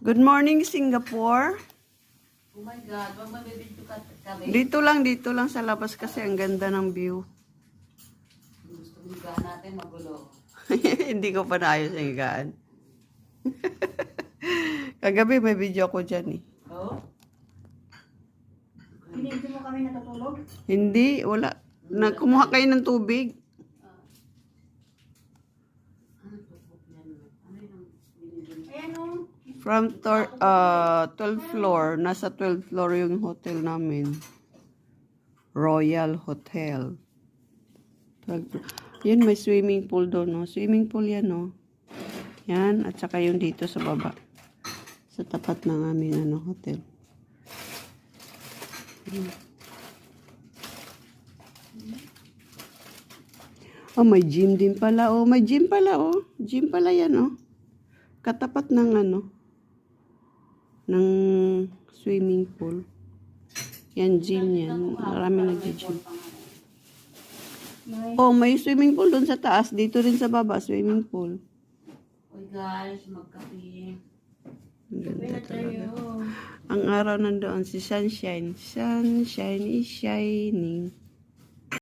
Good morning, Singapore. Oh my God, wag mabibidyo ka kami. Dito lang sa labas kasi ang ganda ng view. Gusto mo higaan natin magulo. Hindi ko pa naayos ang higaan. Kagabi may video ko dyan eh. Oh? Hindi mo kami natutulog? Hindi, wala. Kumuha kayo ng tubig. Ano to? Ano yung binibili? Ayan o. From 12th floor. Nasa 12th floor yung hotel namin. Royal Hotel. 12th floor. Yun, may swimming pool doon, no? Swimming pool yan, no? Yan, at saka yung dito sa baba. Sa tapat ng aming, hotel. Oh, may gym din pala, oh. May gym pala, oh. Gym pala yan, oh. Katapat ng, ng swimming pool. Yan, gym yan. Marami nag-gym. Oh, may swimming pool doon sa taas. Dito rin sa baba, swimming pool. Uy guys, magkape. Ang ganda talaga. Ang araw nandoon si Sunshine. Sunshine is shining.